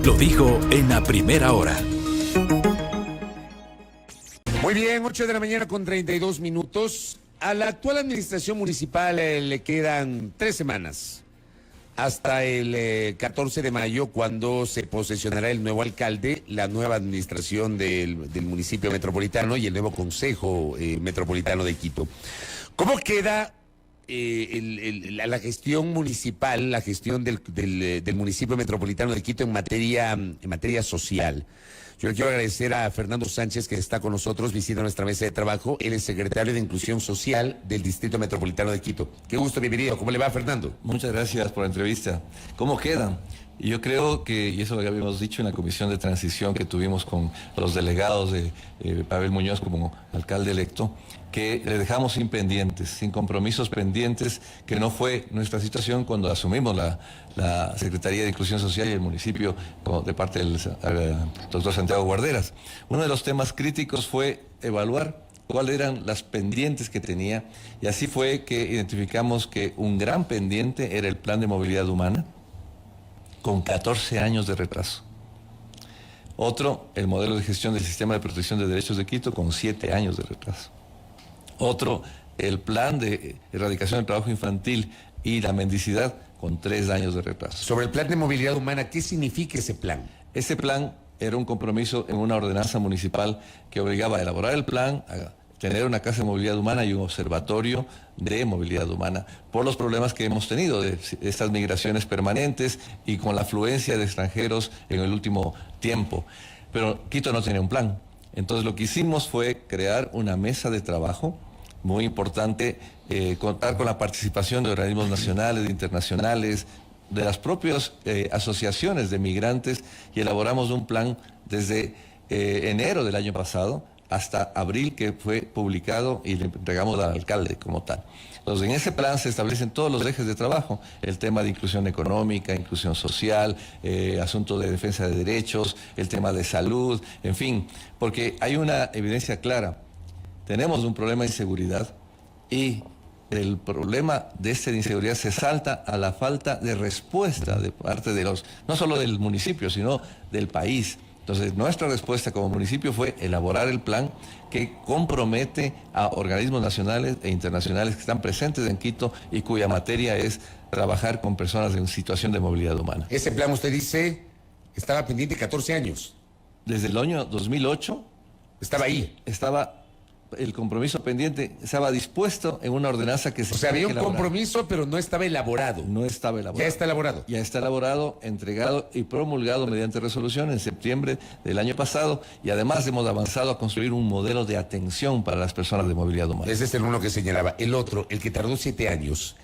lo dijo en la primera hora. Muy bien, 8 de la mañana con 32 minutos. A la actual administración municipal le quedan 3 semanas. Hasta el 14 de mayo, cuando se posesionará el nuevo alcalde, la nueva administración del municipio metropolitano y el nuevo consejo metropolitano de Quito. ¿Cómo queda la gestión municipal, la gestión del municipio metropolitano de Quito en materia social? Yo le quiero agradecer a Fernando Sánchez, que está con nosotros, visita nuestra mesa de trabajo. Él es secretario de Inclusión Social del Distrito Metropolitano de Quito. Qué gusto, bienvenido. ¿Cómo le va, Fernando? Muchas gracias por la entrevista. ¿Cómo quedan? Y yo creo que, y eso lo habíamos dicho en la comisión de transición que tuvimos con los delegados de Pavel Muñoz como alcalde electo, que le dejamos sin pendientes, sin compromisos pendientes, que no fue nuestra situación cuando asumimos la Secretaría de Inclusión Social y el municipio de parte del doctor Santiago Guarderas. Uno de los temas críticos fue evaluar cuáles eran las pendientes que tenía, y así fue que identificamos que un gran pendiente era el Plan de Movilidad Humana, con 14 años de retraso. Otro, el modelo de gestión del Sistema de Protección de Derechos de Quito, con 7 años de retraso. Otro, el plan de erradicación del trabajo infantil y la mendicidad, con 3 años de retraso. Sobre el plan de movilidad humana, ¿qué significa ese plan? Ese plan era un compromiso en una ordenanza municipal que obligaba a elaborar el plan, a tener una casa de movilidad humana y un observatorio de movilidad humana, por los problemas que hemos tenido de estas migraciones permanentes y con la afluencia de extranjeros en el último tiempo. Pero Quito no tenía un plan. Entonces lo que hicimos fue crear una mesa de trabajo muy importante, contar con la participación de organismos nacionales, de internacionales, de las propias asociaciones de migrantes, y elaboramos un plan desde enero del año pasado hasta abril, que fue publicado y le entregamos al alcalde como tal. Entonces, en ese plan se establecen todos los ejes de trabajo: el tema de inclusión económica, inclusión social, asunto de defensa de derechos, el tema de salud, en fin, porque hay una evidencia clara. Tenemos un problema de inseguridad, y el problema de inseguridad se salta a la falta de respuesta de parte de no solo del municipio, sino del país. Entonces, nuestra respuesta como municipio fue elaborar el plan que compromete a organismos nacionales e internacionales que están presentes en Quito y cuya materia es trabajar con personas en situación de movilidad humana. Ese plan, usted dice, estaba pendiente 14 años. Desde el año 2008... Estaba ahí. Estaba el compromiso pendiente, estaba dispuesto en una ordenanza que se... O sea, había un compromiso, pero no estaba elaborado. No estaba elaborado. Ya está elaborado. Ya está elaborado, entregado y promulgado mediante resolución en septiembre del año pasado, y además hemos avanzado a construir un modelo de atención para las personas de movilidad humana. Ese es el uno que señalaba. El otro, el que tardó 7 años.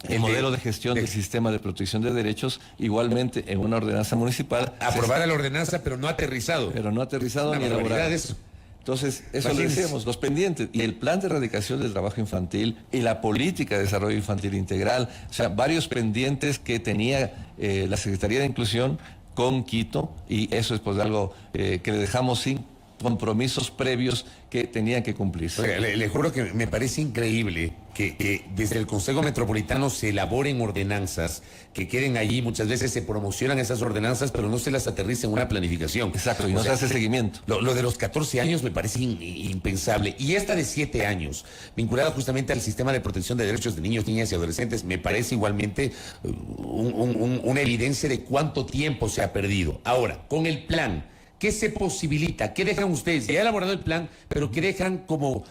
El modelo de gestión del sistema de protección de derechos, igualmente en una ordenanza municipal. Aprobada la ordenanza, pero no aterrizado. Pero no aterrizado ni elaborado. Eso. Entonces, eso le decíamos, los pendientes, y el plan de erradicación del trabajo infantil y la política de desarrollo infantil integral, o sea, varios pendientes que tenía la Secretaría de Inclusión con Quito, y eso es pues algo que le dejamos sin compromisos previos que tenían que cumplirse. Oiga, le juro que me parece increíble que desde el Consejo Metropolitano se elaboren ordenanzas, que queden allí, muchas veces se promocionan esas ordenanzas, pero no se las aterriza en una planificación. Exacto, y no se hace seguimiento. Lo de los 14 años me parece impensable. Y esta de 7 años, vinculada justamente al sistema de protección de derechos de niños, niñas y adolescentes, me parece igualmente una evidencia de cuánto tiempo se ha perdido. Ahora, con el plan, ¿qué se posibilita? ¿Qué dejan ustedes? Ya elaborado el plan, pero ¿qué dejan como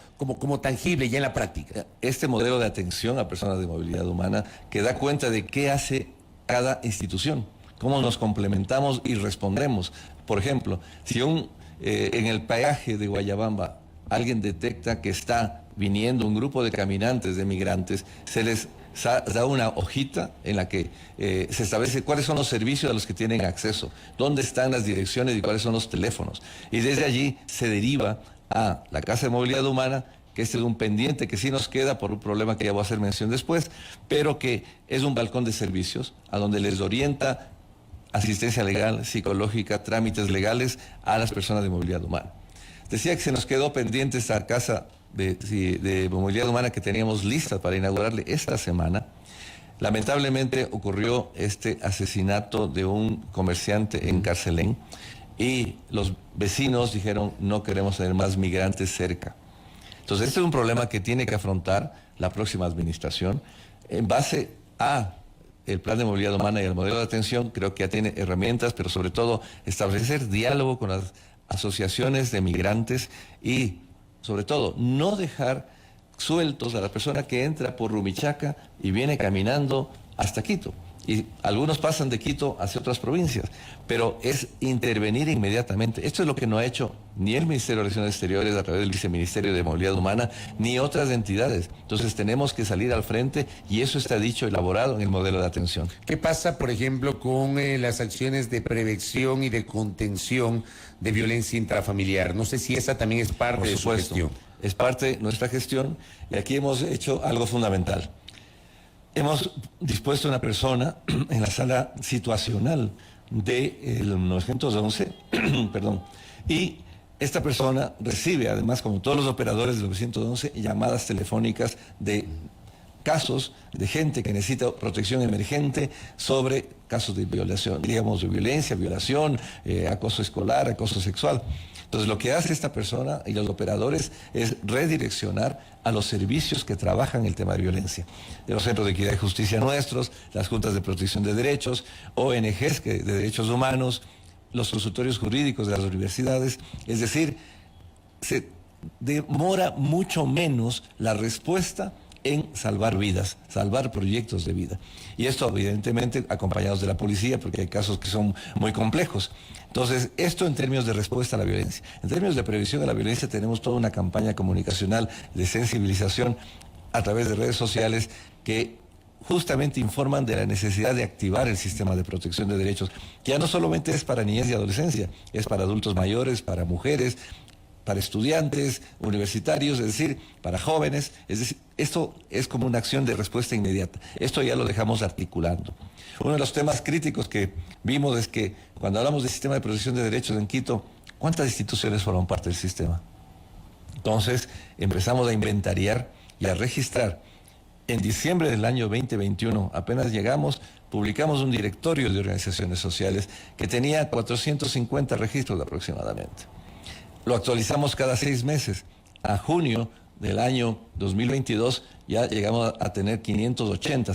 tangible ya en la práctica? Este modelo de atención a personas de movilidad humana, que da cuenta de qué hace cada institución, cómo nos complementamos y respondemos. Por ejemplo, si en el peaje de Guayabamba alguien detecta que está viniendo un grupo de caminantes, de migrantes, se les da una hojita en la que se establece cuáles son los servicios a los que tienen acceso, dónde están las direcciones y cuáles son los teléfonos. Y desde allí se deriva a la Casa de Movilidad Humana, que este es un pendiente que sí nos queda por un problema que ya voy a hacer mención después, pero que es un balcón de servicios a donde les orienta asistencia legal, psicológica, trámites legales a las personas de movilidad humana. Decía que se nos quedó pendiente esta casa de movilidad humana que teníamos lista para inaugurarle esta semana. Lamentablemente ocurrió este asesinato de un comerciante en Carcelén y los vecinos dijeron no queremos tener más migrantes cerca. Entonces este es un problema que tiene que afrontar la próxima administración en base a el plan de movilidad humana y el modelo de atención. Creo que ya tiene herramientas, pero sobre todo establecer diálogo con las asociaciones de migrantes y sobre todo no dejar sueltos a la persona que entra por Rumichaca y viene caminando hasta Quito. Y algunos pasan de Quito hacia otras provincias, pero es intervenir inmediatamente. Esto es lo que no ha hecho ni el Ministerio de Relaciones Exteriores a través del Viceministerio de Movilidad Humana, ni otras entidades. Entonces tenemos que salir al frente y eso está dicho, elaborado en el modelo de atención. ¿Qué pasa, por ejemplo, con las acciones de prevención y de contención de violencia intrafamiliar? No sé si esa también es parte de su gestión. Es parte de nuestra gestión y aquí hemos hecho algo fundamental. Hemos dispuesto a una persona en la sala situacional del 911, perdón, y esta persona recibe, además, como todos los operadores del 911, llamadas telefónicas de casos de gente que necesita protección emergente sobre casos de violación, digamos, de violencia, violación, acoso escolar, acoso sexual. Entonces, lo que hace esta persona y los operadores es redireccionar a los servicios que trabajan el tema de violencia. De los centros de equidad y justicia nuestros, las juntas de protección de derechos, ONGs de derechos humanos, los consultorios jurídicos de las universidades. Es decir, se demora mucho menos la respuesta en salvar vidas, salvar proyectos de vida. Y esto evidentemente acompañados de la policía, porque hay casos que son muy complejos. Entonces, esto en términos de respuesta a la violencia. En términos de prevención a la violencia tenemos toda una campaña comunicacional de sensibilización a través de redes sociales que justamente informan de la necesidad de activar el sistema de protección de derechos, que ya no solamente es para niñez y adolescencia, es para adultos mayores, para mujeres, para estudiantes, universitarios, es decir, para jóvenes. Es decir, esto es como una acción de respuesta inmediata. Esto ya lo dejamos articulando. Uno de los temas críticos que vimos es que cuando hablamos del sistema de protección de derechos en Quito, ¿cuántas instituciones forman parte del sistema? Entonces empezamos a inventariar y a registrar. En diciembre del año 2021, apenas llegamos, publicamos un directorio de organizaciones sociales que tenía 450 registros aproximadamente. Lo actualizamos cada 6 meses. A junio del año 2022 ya llegamos a tener 580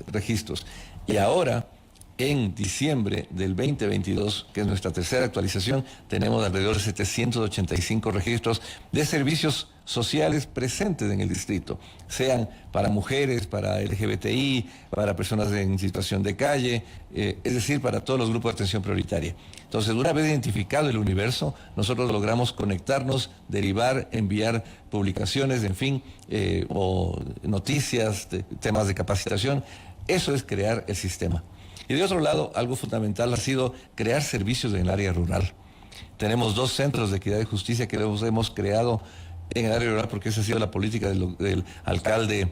registros. Y ahora, en diciembre del 2022, que es nuestra tercera actualización, tenemos alrededor de 785 registros de servicios sociales presentes en el distrito, sean para mujeres, para LGBTI, para personas en situación de calle, es decir, para todos los grupos de atención prioritaria. Entonces, una vez identificado el universo, nosotros logramos conectarnos, derivar, enviar publicaciones, en fin, o noticias, temas de capacitación. Eso es crear el sistema. Y de otro lado, algo fundamental ha sido crear servicios en el área rural. Tenemos 2 centros de equidad y justicia que los hemos creado en el área rural porque esa ha sido la política del alcalde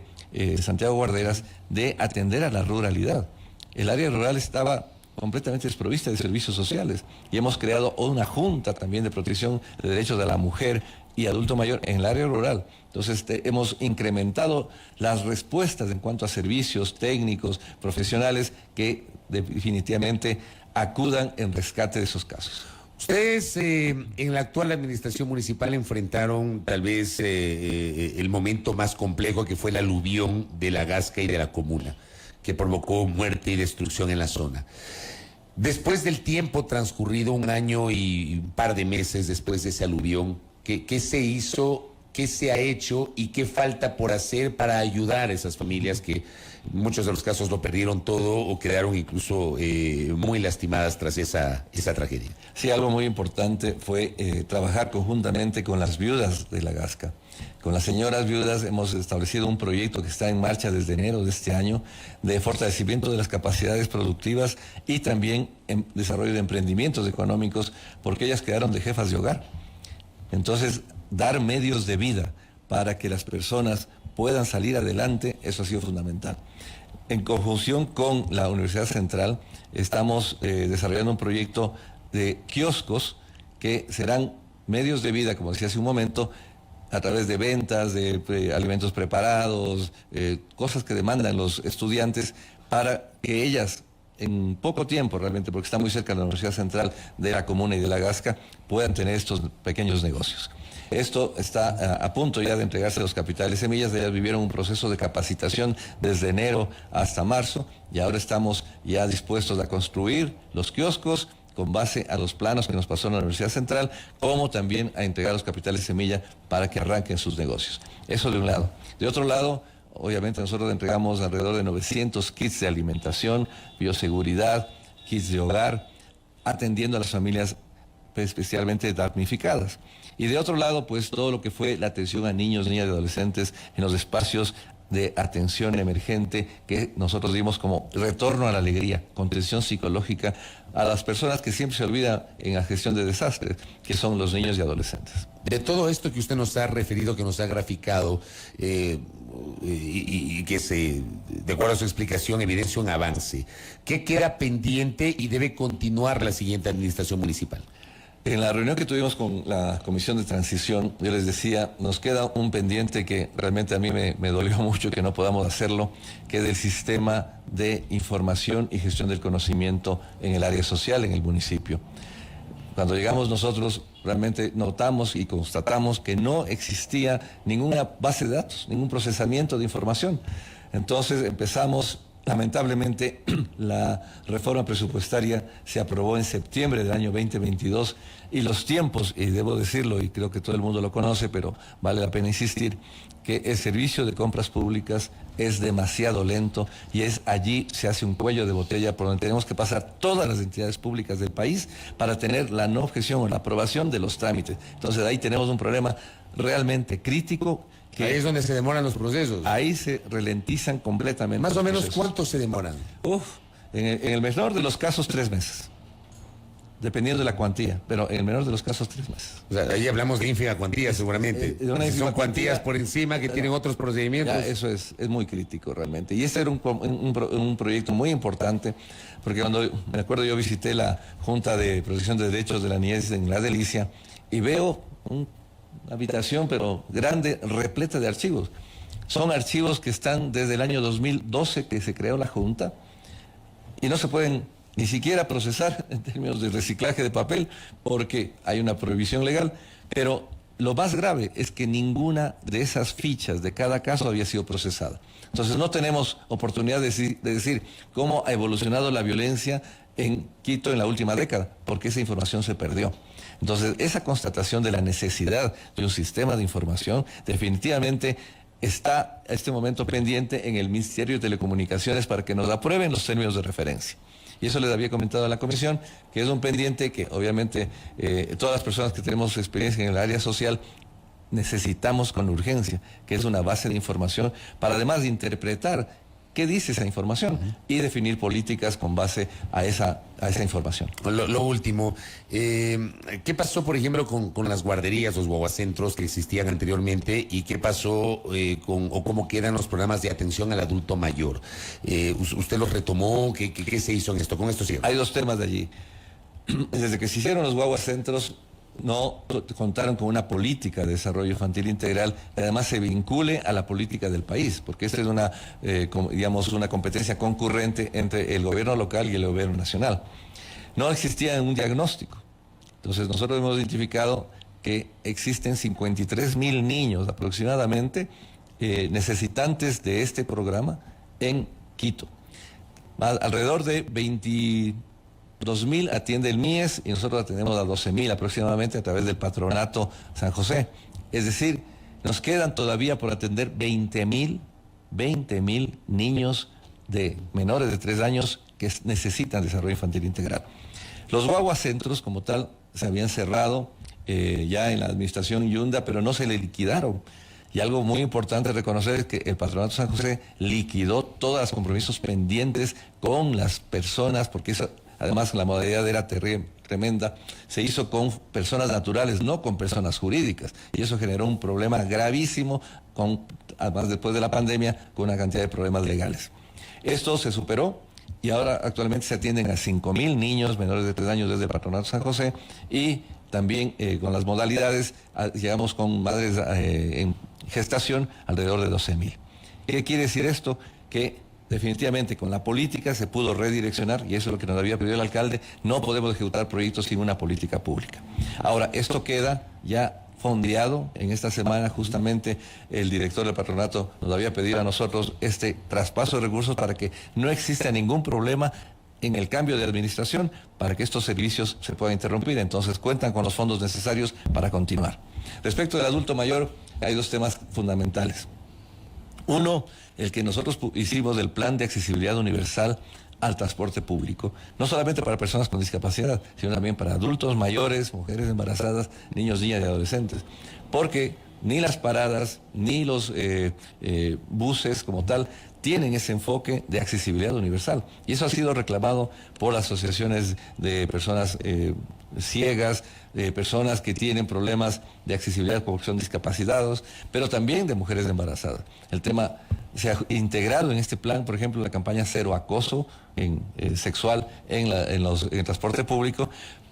Santiago Guarderas de atender a la ruralidad. El área rural estaba completamente desprovista de servicios sociales y hemos creado una junta también de protección de derechos de la mujer y adulto mayor en el área rural. Entonces hemos incrementado las respuestas en cuanto a servicios técnicos, profesionales que definitivamente acudan en rescate de esos casos. Ustedes en la actual administración municipal enfrentaron tal vez el momento más complejo, que fue el aluvión de la Gasca y de la comuna, que provocó muerte y destrucción en la zona. Después del tiempo transcurrido, 1 año y un par de meses después de ese aluvión, ¿qué se hizo, qué se ha hecho y qué falta por hacer para ayudar a esas familias que en muchos de los casos lo perdieron todo o quedaron incluso muy lastimadas tras esa tragedia? Sí, algo muy importante fue trabajar conjuntamente con las viudas de la Gasca. Con las señoras viudas hemos establecido un proyecto que está en marcha desde enero de este año de fortalecimiento de las capacidades productivas y también en desarrollo de emprendimientos económicos, porque ellas quedaron de jefas de hogar. Entonces, dar medios de vida para que las personas puedan salir adelante, eso ha sido fundamental. En conjunción con la Universidad Central, estamos desarrollando un proyecto de kioscos que serán medios de vida, como decía hace un momento, a través de ventas de alimentos preparados, cosas que demandan los estudiantes para que ellas en poco tiempo realmente, porque está muy cerca de la Universidad Central de la Comuna y de la Gasca, puedan tener estos pequeños negocios. Esto está a punto ya de entregarse a los capitales semillas. Ellas vivieron un proceso de capacitación desde enero hasta marzo y ahora estamos ya dispuestos a construir los kioscos con base a los planos que nos pasó en la Universidad Central, como también a entregar los capitales semilla para que arranquen sus negocios. Eso de un lado. De otro lado, obviamente nosotros entregamos alrededor de 900 kits de alimentación, bioseguridad, kits de hogar, atendiendo a las familias especialmente damnificadas. Y de otro lado, pues todo lo que fue la atención a niños, niñas y adolescentes en los espacios de atención emergente que nosotros dimos como retorno a la alegría, contención psicológica a las personas que siempre se olvidan en la gestión de desastres, que son los niños y adolescentes. De todo esto que usted nos ha referido, que nos ha graficado, y que de acuerdo a su explicación, evidencia un avance, ¿qué queda pendiente y debe continuar la siguiente administración municipal? En la reunión que tuvimos con la Comisión de Transición, yo les decía, nos queda un pendiente que realmente a mí me dolió mucho que no podamos hacerlo, que es el sistema de información y gestión del conocimiento en el área social en el municipio. Cuando llegamos nosotros realmente notamos y constatamos que no existía ninguna base de datos, ningún procesamiento de información. Entonces empezamos. Lamentablemente, la reforma presupuestaria se aprobó en septiembre del año 2022 y los tiempos, y debo decirlo, y creo que todo el mundo lo conoce, pero vale la pena insistir, que el servicio de compras públicas es demasiado lento y allí se hace un cuello de botella por donde tenemos que pasar todas las entidades públicas del país para tener la no objeción o la aprobación de los trámites. Entonces ahí tenemos un problema realmente crítico. Ahí es donde se demoran los procesos. Ahí se ralentizan completamente. Más o menos, ¿cuánto se demoran? En el menor de los casos, 3 meses. Dependiendo de la cuantía, pero en el menor de los casos, 3 meses. O sea, ahí hablamos de ínfima cuantía, seguramente. Si son cuantías por encima que tienen otros procedimientos. Ya, eso es muy crítico realmente. Y este era un proyecto muy importante, porque cuando, me acuerdo, yo visité la Junta de Protección de Derechos de la Niñez en La Delicia y veo una habitación, pero grande, repleta de archivos. Son archivos que están desde el año 2012 que se creó la Junta y no se pueden ni siquiera procesar en términos de reciclaje de papel porque hay una prohibición legal, pero lo más grave es que ninguna de esas fichas de cada caso había sido procesada. Entonces no tenemos oportunidad de decir cómo ha evolucionado la violencia en Quito en la última década, porque esa información se perdió. Entonces, esa constatación de la necesidad de un sistema de información definitivamente está a este momento pendiente en el Ministerio de Telecomunicaciones para que nos aprueben los términos de referencia. Y eso les había comentado a la comisión, que es un pendiente que obviamente todas las personas que tenemos experiencia en el área social necesitamos con urgencia, que es una base de información para además de interpretar qué dice esa información y definir políticas con base a esa información. Lo último, ¿qué pasó, por ejemplo, con las guarderías, los guaguacentros que existían anteriormente y qué pasó o cómo quedan los programas de atención al adulto mayor? ¿Usted los retomó? ¿Qué se hizo en esto? Con esto sí. Hay 2 temas de allí. Desde que se hicieron los guaguacentros, no contaron con una política de desarrollo infantil integral que además se vincule a la política del país, porque esta es una competencia concurrente entre el gobierno local y el gobierno nacional. No existía un diagnóstico. Entonces nosotros hemos identificado que existen 53,000 niños aproximadamente necesitantes de este programa en Quito. Alrededor de 2,000 atiende el MIES y nosotros atendemos a 12,000 aproximadamente a través del Patronato San José. Es decir, nos quedan todavía por atender 20,000 niños de menores de 3 años que necesitan desarrollo infantil integral. Los guaguacentros como tal se habían cerrado ya en la administración Yunda, pero no se le liquidaron. Y algo muy importante reconocer es que el Patronato San José liquidó todos los compromisos pendientes con las personas, porque eso, además la modalidad era tremenda, se hizo con personas naturales, no con personas jurídicas. Y eso generó un problema gravísimo, además después de la pandemia, con una cantidad de problemas legales. Esto se superó y ahora actualmente se atienden a 5,000 niños menores de 3 años desde el Patronato San José y también con las modalidades, llegamos con madres en gestación alrededor de 12,000. ¿Qué quiere decir esto? Que definitivamente con la política se pudo redireccionar, y eso es lo que nos había pedido el alcalde. No podemos ejecutar proyectos sin una política pública. Ahora, esto queda ya fondeado. En esta semana justamente el director del patronato nos había pedido a nosotros este traspaso de recursos para que no exista ningún problema en el cambio de administración, para que estos servicios se puedan interrumpir. Entonces cuentan con los fondos necesarios para continuar. Respecto del adulto mayor, hay dos temas fundamentales. Uno, el que nosotros hicimos del plan de accesibilidad universal al transporte público, no solamente para personas con discapacidad, sino también para adultos mayores, mujeres embarazadas, niños, niñas y adolescentes, porque ni las paradas, ni los buses como tal, tienen ese enfoque de accesibilidad universal. Y eso ha sido reclamado por asociaciones de personas ciegas, de personas que tienen problemas de accesibilidad porque son discapacitados, pero también de mujeres embarazadas. El tema se ha integrado en este plan, por ejemplo, la campaña Cero Acoso sexual en el transporte público,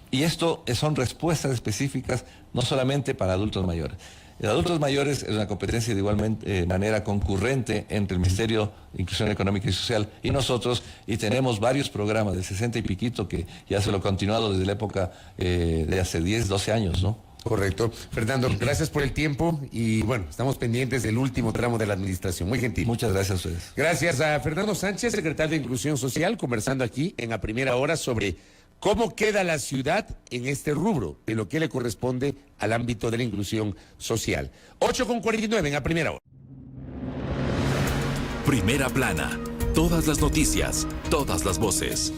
y esto son respuestas específicas no solamente para adultos mayores. El adultos mayores es una competencia de igual manera concurrente entre el Ministerio de Inclusión Económica y Social y nosotros, y tenemos varios programas del 60 y piquito que ya se lo ha continuado desde la época de hace 10, 12 años, ¿no? Correcto. Fernando, gracias por el tiempo y bueno, estamos pendientes del último tramo de la administración. Muy gentil. Muchas gracias a ustedes. Gracias a Fernando Sánchez, secretario de Inclusión Social, conversando aquí en A Primera Hora sobre cómo queda la ciudad en este rubro de lo que le corresponde al ámbito de la inclusión social. 8:49 en A Primera Hora. Primera plana. Todas las noticias, todas las voces.